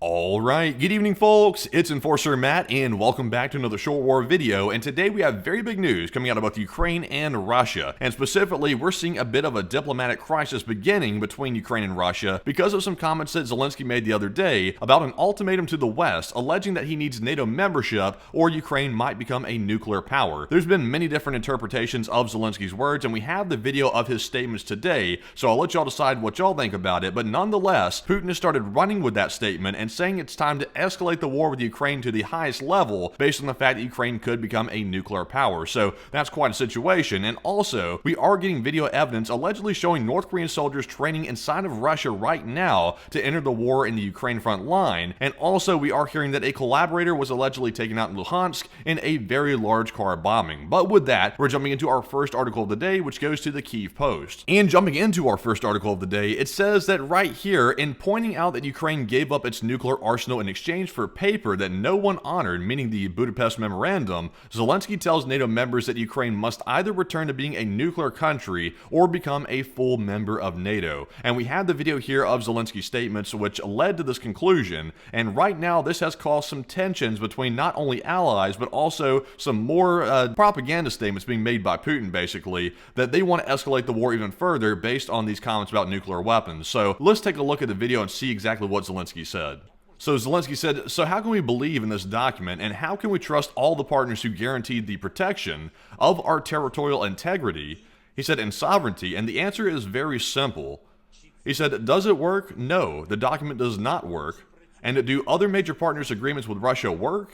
Alright, good evening folks, it's Enforcer Matt and welcome back to another Short War video, and today we have very big news coming out of both Ukraine and Russia, and specifically we're seeing a bit of a diplomatic crisis beginning between Ukraine and Russia because of some comments that Zelensky made the other day about an ultimatum to the West alleging that he needs NATO membership or Ukraine might become a nuclear power. There's been many different interpretations of Zelensky's words and we have the video of his statements today, so I'll let y'all decide what y'all think about it, but nonetheless, Putin has started running with that statement and saying it's time to escalate the war with Ukraine to the highest level based on the fact that Ukraine could become a nuclear power. So that's quite a situation. And also, we are getting video evidence allegedly showing North Korean soldiers training inside of Russia right now to enter the war in the Ukraine front line. And also, we are hearing that a collaborator was allegedly taken out in Luhansk in a very large car bombing. But with that, we're jumping into our first article of the day, which goes to the Kyiv Post. And jumping into our first article of the day, it says that right here, in pointing out that Ukraine gave up its nuclear arsenal in exchange for paper that no one honored, meaning the Budapest Memorandum, Zelensky tells NATO members that Ukraine must either return to being a nuclear country or become a full member of NATO. And we have the video here of Zelensky's statements which led to this conclusion, and right now this has caused some tensions between not only allies but also some more propaganda statements being made by Putin, basically, that they want to escalate the war even further based on these comments about nuclear weapons. So let's take a look at the video and see exactly what Zelensky said. So Zelensky said, "So how can we believe in this document, and how can we trust all the partners who guaranteed the protection of our territorial integrity?" He said, "and sovereignty, and the answer is very simple." He said, "Does it work? No, the document does not work. And do other major partners' agreements with Russia work?"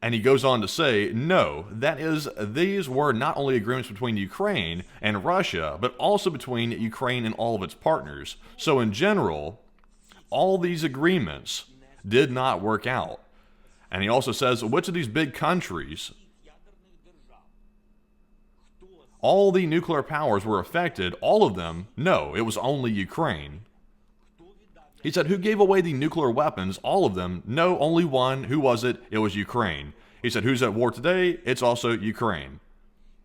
And he goes on to say, "No, that is, these were not only agreements between Ukraine and Russia, but also between Ukraine and all of its partners. So in general, all these agreements did not work out." And he also says, which of these big countries, all the nuclear powers were affected, all of them? No, it was only Ukraine. He said, who gave away the nuclear weapons? All of them. No, only one. Who was it? It was Ukraine. He said, who's at war today? It's also Ukraine.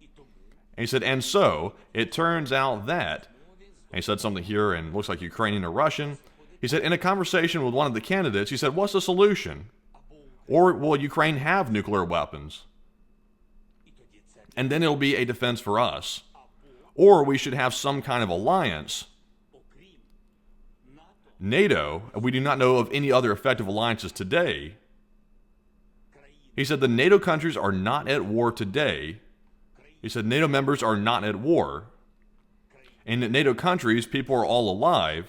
And he said, and so, it turns out that, and he said something here and looks like Ukrainian or Russian. He said, in a conversation with one of the candidates, he said, what's the solution? Or will Ukraine have nuclear weapons? And then it'll be a defense for us. Or we should have some kind of alliance. NATO, we do not know of any other effective alliances today. He said the NATO countries are not at war today. He said NATO members are not at war. In the NATO countries, people are all alive.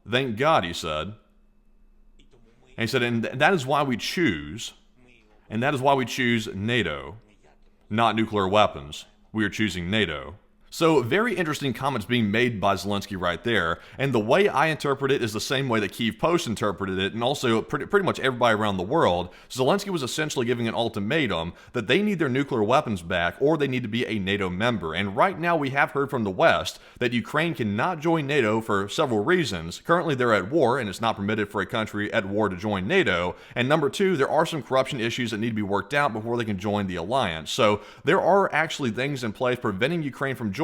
Thank God, he said. And he said, and that is why we choose, and that is why we choose NATO, not nuclear weapons. We are choosing NATO. So, very interesting comments being made by Zelensky right there, and the way I interpret it is the same way that Kyiv Post interpreted it, and also pretty much everybody around the world. Zelensky was essentially giving an ultimatum that they need their nuclear weapons back or they need to be a NATO member, and right now we have heard from the West that Ukraine cannot join NATO for several reasons. Currently they're at war, and it's not permitted for a country at war to join NATO, and number two, there are some corruption issues that need to be worked out before they can join the alliance. So, there are actually things in place preventing Ukraine from joining,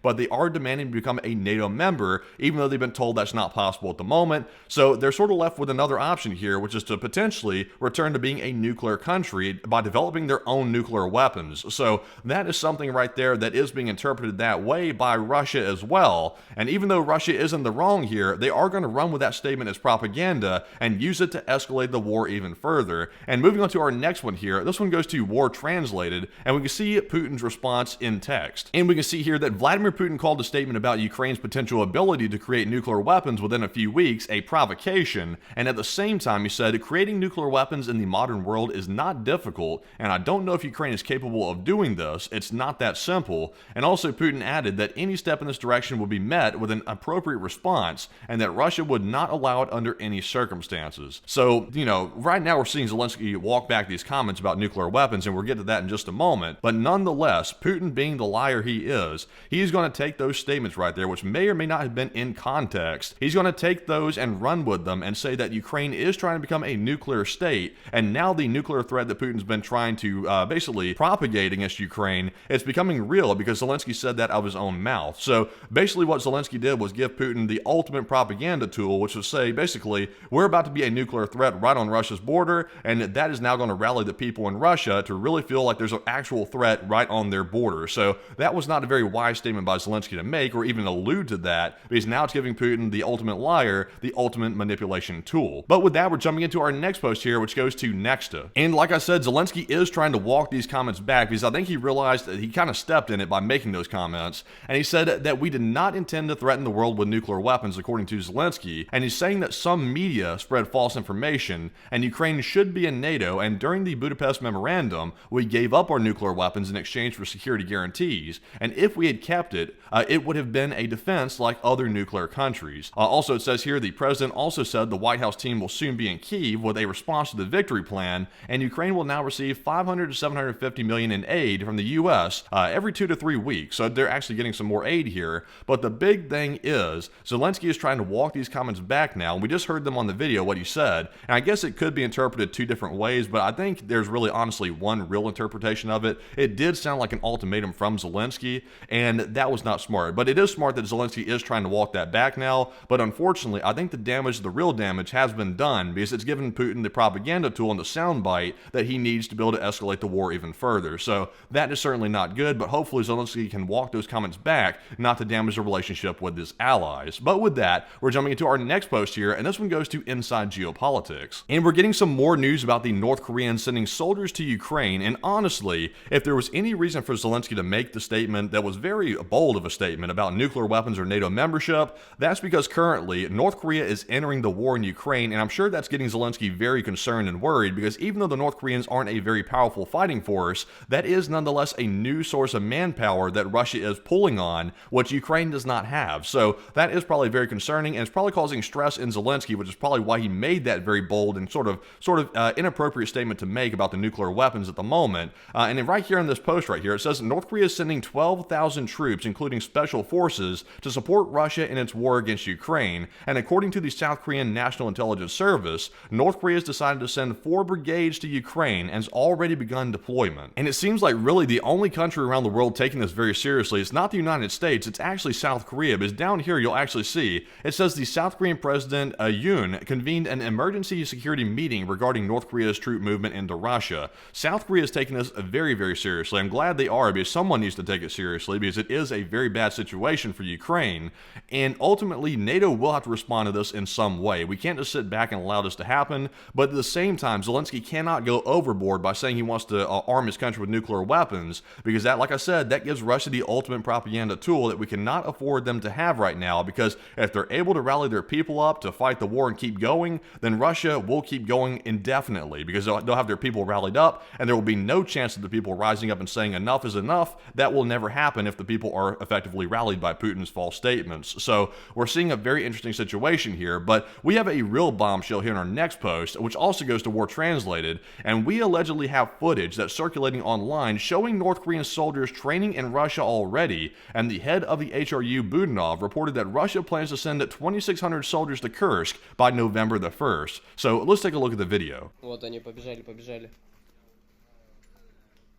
but they are demanding to become a NATO member, even though they've been told that's not possible at the moment. So they're sort of left with another option here, which is to potentially return to being a nuclear country by developing their own nuclear weapons. So that is something right there that is being interpreted that way by Russia as well. And even though Russia is in the wrong here, they are going to run with that statement as propaganda and use it to escalate the war even further. And moving on to our next one here, this one goes to War Translated, and we can see Putin's response in text. And we can see here that Vladimir Putin called a statement about Ukraine's potential ability to create nuclear weapons within a few weeks a provocation, and at the same time he said, creating nuclear weapons in the modern world is not difficult, and I don't know if Ukraine is capable of doing this. It's not that simple. And also Putin added that any step in this direction would be met with an appropriate response, and that Russia would not allow it under any circumstances. So, right now we're seeing Zelensky walk back these comments about nuclear weapons, and we'll get to that in just a moment, but nonetheless, Putin being the liar he is, is, he's going to take those statements right there, which may or may not have been in context. He's going to take those and run with them and say that Ukraine is trying to become a nuclear state, and now the nuclear threat that Putin's been trying to basically propagate against Ukraine, it's becoming real because Zelensky said that out of his own mouth. So basically what Zelensky did was give Putin the ultimate propaganda tool, which was say, basically, we're about to be a nuclear threat right on Russia's border, and that is now going to rally the people in Russia to really feel like there's an actual threat right on their border. So that was not a very wise statement by Zelensky to make or even allude to that, because now it's giving Putin the ultimate liar, the ultimate manipulation tool. But with that, we're jumping into our next post here, which goes to Nexta. And like I said, Zelensky is trying to walk these comments back because I think he realized that he kind of stepped in it by making those comments. And he said that we did not intend to threaten the world with nuclear weapons, according to Zelensky. And he's saying that some media spread false information and Ukraine should be in NATO. And during the Budapest Memorandum, we gave up our nuclear weapons in exchange for security guarantees. And if we had kept it, it would have been a defense like other nuclear countries. Also, it says here, the president also said the White House team will soon be in Kyiv with a response to the victory plan, and Ukraine will now receive 500 to 750 million in aid from the U.S. Every 2 to 3 weeks. So they're actually getting some more aid here. But the big thing is, Zelensky is trying to walk these comments back now. We just heard them on the video, what he said, and I guess it could be interpreted 2 different ways, but I think there's really honestly one real interpretation of it. It did sound like an ultimatum from Zelensky, and that was not smart. But it is smart that Zelensky is trying to walk that back now, but unfortunately, I think the real damage has been done because it's given Putin the propaganda tool and the soundbite that he needs to be able to escalate the war even further. So that is certainly not good, but hopefully Zelensky can walk those comments back, not to damage the relationship with his allies. But with that, we're jumping into our next post here, and this one goes to Inside Geopolitics. And we're getting some more news about the North Koreans sending soldiers to Ukraine, and honestly, if there was any reason for Zelensky to make the statement that was very bold of a statement about nuclear weapons or NATO membership, that's because currently North Korea is entering the war in Ukraine, and I'm sure that's getting Zelensky very concerned and worried because even though the North Koreans aren't a very powerful fighting force, that is nonetheless a new source of manpower that Russia is pulling on, which Ukraine does not have. So that is probably very concerning, and it's probably causing stress in Zelensky, which is probably why he made that very bold and sort of inappropriate statement to make about the nuclear weapons at the moment. And then right here in this post right here, it says North Korea is sending 12,000 troops, including special forces, to support Russia in its war against Ukraine. And according to the South Korean National Intelligence Service, North Korea has decided to send 4 brigades to Ukraine and has already begun deployment. And it seems like really the only country around the world taking this very seriously is not the United States, it's actually South Korea. Because down here you'll actually see, it says the South Korean President Yoon convened an emergency security meeting regarding North Korea's troop movement into Russia. South Korea is taking this very, very seriously. I'm glad they are because someone needs to take it seriously because it is a very bad situation for Ukraine. And ultimately, NATO will have to respond to this in some way. We can't just sit back and allow this to happen, but at the same time, Zelensky cannot go overboard by saying he wants to arm his country with nuclear weapons, because that, like I said, that gives Russia the ultimate propaganda tool that we cannot afford them to have right now, because if they're able to rally their people up to fight the war and keep going, then Russia will keep going indefinitely, because they'll have their people rallied up, and there will be no chance of the people rising up and saying enough is enough. That will never happen if the people are effectively rallied by Putin's false statements. So we're seeing a very interesting situation here, but we have a real bombshell here in our next post, which also goes to War Translated, and we allegedly have footage that's circulating online showing North Korean soldiers training in Russia already, and the head of the HRU, Budanov, reported that Russia plans to send 2,600 soldiers to Kursk by November the 1st. So let's take a look at the video. Вот они побежали.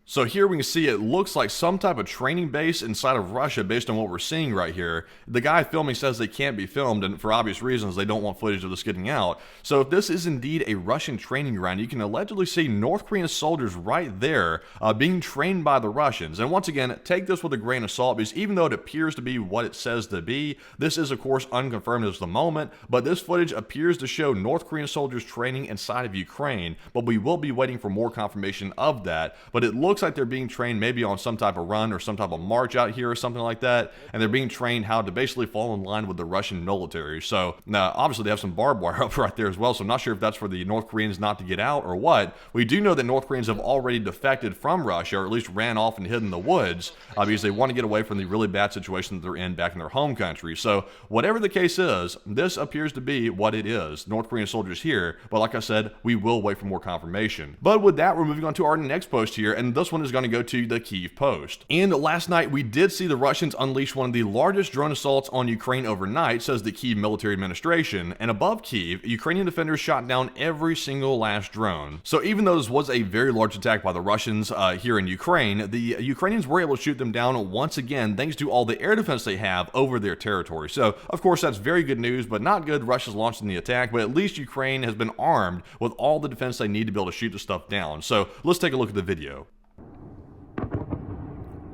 So here we can see it looks like some type of training base inside of Russia based on what we're seeing right here. The guy filming says they can't be filmed, and for obvious reasons they don't want footage of this getting out. So if this is indeed a Russian training ground, you can allegedly see North Korean soldiers right there being trained by the Russians. And once again, take this with a grain of salt, because even though it appears to be what it says to be, this is of course unconfirmed at the moment, but this footage appears to show North Korean soldiers training inside of Ukraine, but we will be waiting for more confirmation of that. But it looks like they're being trained maybe on some type of run or some type of march out here or something like that, and they're being trained how to basically fall in line with the Russian military. So now obviously they have some barbed wire up right there as well, so I'm not sure if that's for the North Koreans not to get out or what. We do know that North Koreans have already defected from Russia, or at least ran off and hid in the woods because they want to get away from the really bad situation that they're in back in their home country. So whatever the case is, this appears to be what it is, North Korean soldiers here, but like I said, we will wait for more confirmation. But with that, we're moving on to our next post here, and this this one is going to go to the Kyiv Post. And last night we did see the Russians unleash one of the largest drone assaults on Ukraine overnight, says the Kyiv military administration, and above Kyiv, Ukrainian defenders shot down every single last drone. So even though this was a very large attack by the Russians here in Ukraine, the Ukrainians were able to shoot them down once again thanks to all the air defense they have over their territory. So of course that's very good news, but not good Russia's launching the attack, but at least Ukraine has been armed with all the defense they need to be able to shoot the stuff down. So let's take a look at the video.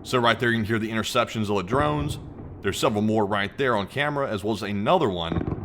So right there you can hear the interceptions of the drones. There's several more right there on camera, as well as another one.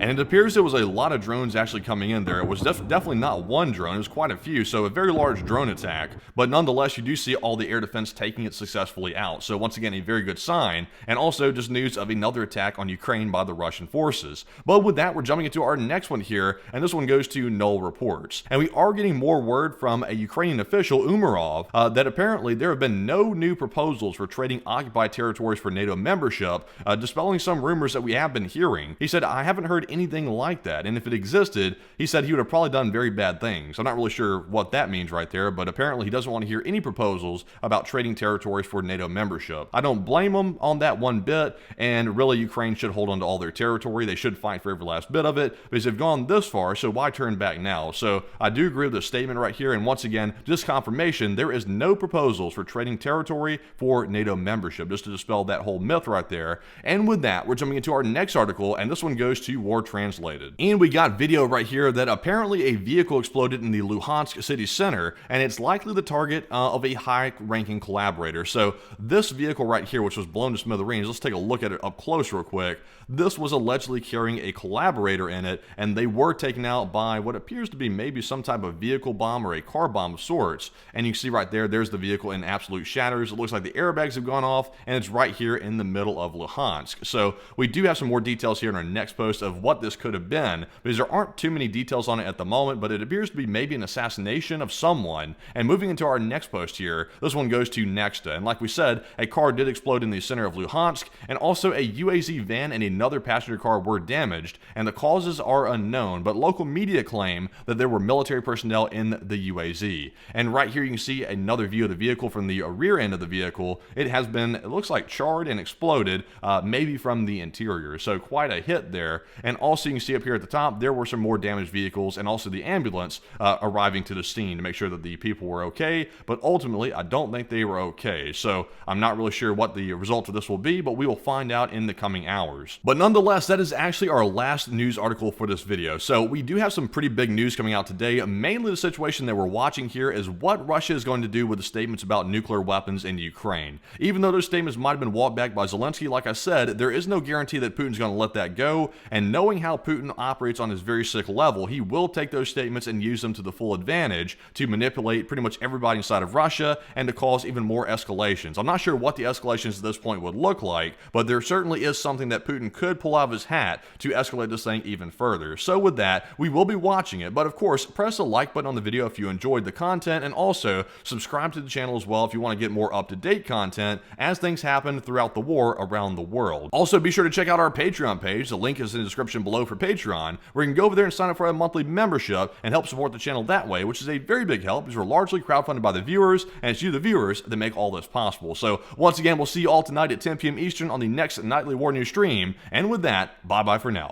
And it appears there was a lot of drones actually coming in there. It was definitely not one drone, it was quite a few, so a very large drone attack. But nonetheless, you do see all the air defense taking it successfully out. So once again, a very good sign. And also just news of another attack on Ukraine by the Russian forces. But with that, we're jumping into our next one here, and this one goes to null reports. And we are getting more word from a Ukrainian official, Umarov, that apparently there have been no new proposals for trading occupied territories for NATO membership, dispelling some rumors that we have been hearing. He said, I haven't heard anything like that, and if it existed, he said he would have probably done very bad things. I'm not really sure what that means right there, but apparently he doesn't want to hear any proposals about trading territories for NATO membership. I don't blame him on that one bit, and really Ukraine should hold on to all their territory. They should fight for every last bit of it, because they've gone this far, so why turn back now? So I do agree with the statement right here, and once again, just confirmation, there is no proposals for trading territory for NATO membership, just to dispel that whole myth right there. And with that, we're jumping into our next article, and this one goes to War Translated. And we got video right here that apparently a vehicle exploded in the Luhansk city center, and it's likely the target of a high-ranking collaborator. So this vehicle right here, which was blown to smithereens, let's take a look at it up close real quick. This was allegedly carrying a collaborator in it, and they were taken out by what appears to be maybe some type of vehicle bomb or a car bomb of sorts. And you can see right there, there's the vehicle in absolute shatters. It looks like the airbags have gone off, and it's right here in the middle of Luhansk. So we do have some more details here in our next post of what this could have been, because there aren't too many details on it at the moment, but it appears to be maybe an assassination of someone. And moving into our next post here, this one goes to Nexta. And like we said, a car did explode in the center of Luhansk, and also a UAZ van and another passenger car were damaged, and the causes are unknown, but local media claim that there were military personnel in the UAZ. And right here you can see another view of the vehicle from the rear end of the vehicle. It has been, it looks like charred and exploded, maybe from the interior. So quite a hit there. And also you can see up here at the top, there were some more damaged vehicles and also the ambulance arriving to the scene to make sure that the people were okay. But ultimately, I don't think they were okay. So I'm not really sure what the result of this will be, but we will find out in the coming hours. But nonetheless, that is actually our last news article for this video. So we do have some pretty big news coming out today. Mainly the situation that we're watching here is what Russia is going to do with the statements about nuclear weapons in Ukraine. Even though those statements might have been walked back by Zelensky, like I said, there is no guarantee that Putin's going to let that go. And knowing how Putin operates on his very sick level, he will take those statements and use them to the full advantage to manipulate pretty much everybody inside of Russia and to cause even more escalations. I'm not sure what the escalations at this point would look like, but there certainly is something that Putin could pull out of his hat to escalate this thing even further. So with that, we will be watching it, but of course, press the like button on the video if you enjoyed the content, and also subscribe to the channel as well if you want to get more up-to-date content as things happen throughout the war around the world. Also, be sure to check out our Patreon page. The link is in the description below for Patreon, where you can go over there and sign up for a monthly membership and help support the channel that way, which is a very big help because we're largely crowdfunded by the viewers, and it's you, the viewers, that make all this possible. So once again, we'll see you all tonight at 10 p.m. Eastern on the next Nightly War News stream, and with that, bye-bye for now.